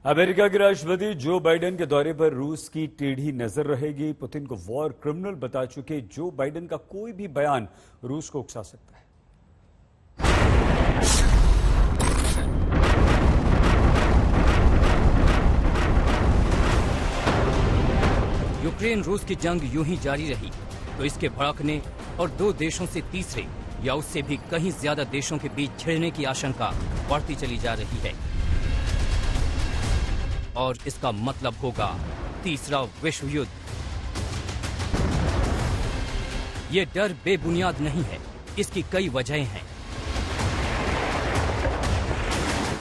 America के राष्ट्रपति Joe Biden के दौरे पर रूस की टेढ़ी नजर रहेगी। पुतिन को वॉर क्रिमिनल बता चुके जो बाइडेन का कोई भी बयान रूस को उकसा सकता है। यूक्रेन रूस की जंग यूं ही जारी रही तो इसके भड़कने और दो देशों से तीसरे या उससे भी कहीं ज्यादा देशों के बीच छिड़ने की आशंका बढ़ती चली जा रही है और इसका मतलब होगा तीसरा विश्व युद्ध। ये डर बेबुनियाद नहीं है, इसकी कई वजहें हैं।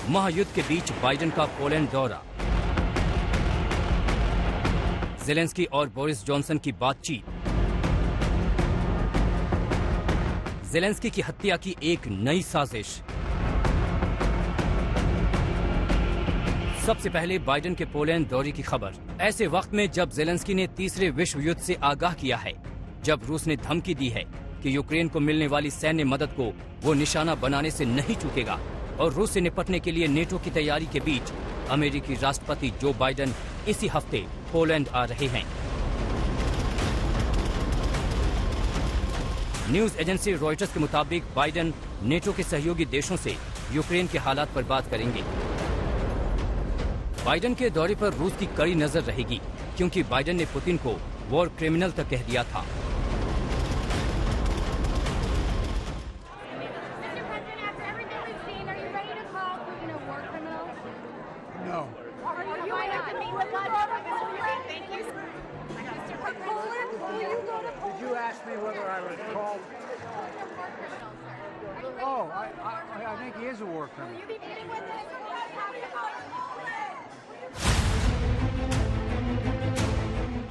महायुद्ध के बीच बाइडेन का पोलैंड दौरा, ज़ेलेंस्की और बोरिस जॉनसन की बातचीत, ज़ेलेंस्की की हत्या की एक नई साजिश। सबसे पहले बाइडेन के पोलैंड दौरे की खबर ऐसे वक्त में जब ज़ेलेंस्की ने तीसरे विश्व युद्ध से आगाह किया है, जब रूस ने धमकी दी है कि यूक्रेन को मिलने वाली सैन्य मदद को वो निशाना बनाने से नहीं चूकेगा और रूस से निपटने के लिए नेटो की तैयारी के बीच अमेरिकी राष्ट्रपति जो बाइडेन इसी हफ्ते पोलैंड आ रहे हैं। न्यूज एजेंसी रॉयटर्स के मुताबिक बाइडेन नेटो के सहयोगी देशों से यूक्रेन के हालात पर बात करेंगे। बाइडेन के दौरे पर रूस की कड़ी नजर रहेगी क्योंकि बाइडेन ने पुतिन को वॉर क्रिमिनल तक कह दिया था।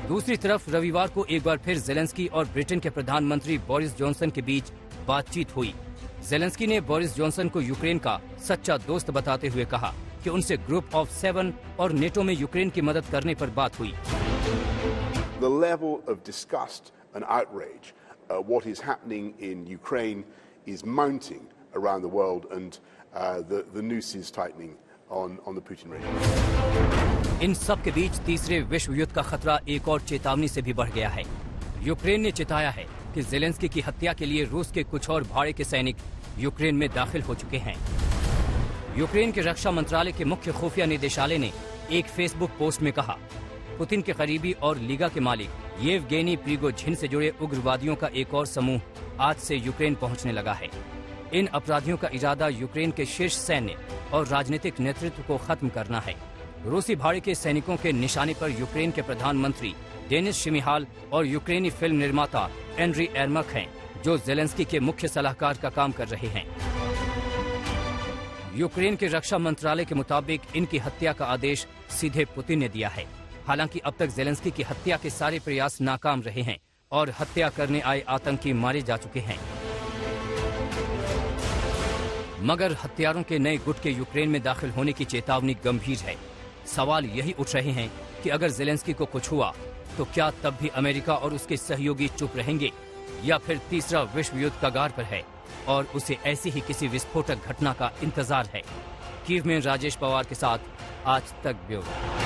दूसरी तरफ रविवार को एक बार फिर ज़ेलेंस्की और ब्रिटेन के प्रधानमंत्री बोरिस जॉनसन के बीच बातचीत हुई। ज़ेलेंस्की ने बोरिस जॉनसन को यूक्रेन का सच्चा दोस्त बताते हुए कहा कि उनसे ग्रुप ऑफ 7 और नेटो में यूक्रेन की मदद करने पर बात हुई। The level of disgust and outrage, what is happening in Ukraine is mounting around the world, and the noose is tightening on the Putin regime. इन सब के बीच तीसरे विश्व युद्ध का खतरा एक और चेतावनी से भी बढ़ गया है। यूक्रेन ने चेताया है कि ज़ेलेंस्की की हत्या के लिए रूस के कुछ और भाड़े के सैनिक यूक्रेन में दाखिल हो चुके हैं। यूक्रेन के रक्षा मंत्रालय के मुख्य खुफिया निदेशालय ने एक फेसबुक पोस्ट में कहा, पुतिन के करीबी और लीगा के मालिक येवगेनी प्रिगोझिन से जुड़े उग्रवादियों का एक और समूह आज से यूक्रेन पहुंचने लगा है। इन अपराधियों का इरादा यूक्रेन के शीर्ष सैन्य और राजनीतिक नेतृत्व को खत्म करना है। रूसी भाड़े के सैनिकों के निशाने पर यूक्रेन के प्रधानमंत्री डेनिस शिमिहाल और यूक्रेनी फिल्म निर्माता एंड्री एरमक हैं, जो ज़ेलेंस्की के मुख्य सलाहकार का काम कर रहे हैं। यूक्रेन के रक्षा मंत्रालय के मुताबिक इनकी हत्या का आदेश सीधे पुतिन ने दिया है। हालांकि अब तक ज़ेलेंस्की की हत्या के सारे प्रयास नाकाम रहे हैं और हत्या करने आए आतंकी मारे जा चुके हैं। मगर हत्यारों के नए गुट के यूक्रेन में दाखिल होने की चेतावनी गंभीर है। सवाल यही उठ रहे हैं कि अगर ज़ेलेंस्की को कुछ हुआ तो क्या तब भी अमेरिका और उसके सहयोगी चुप रहेंगे, या फिर तीसरा विश्व युद्ध कगार पर है और उसे ऐसी ही किसी विस्फोटक घटना का इंतजार है। कीव में राजेश पवार के साथ आज तक ब्यूरो।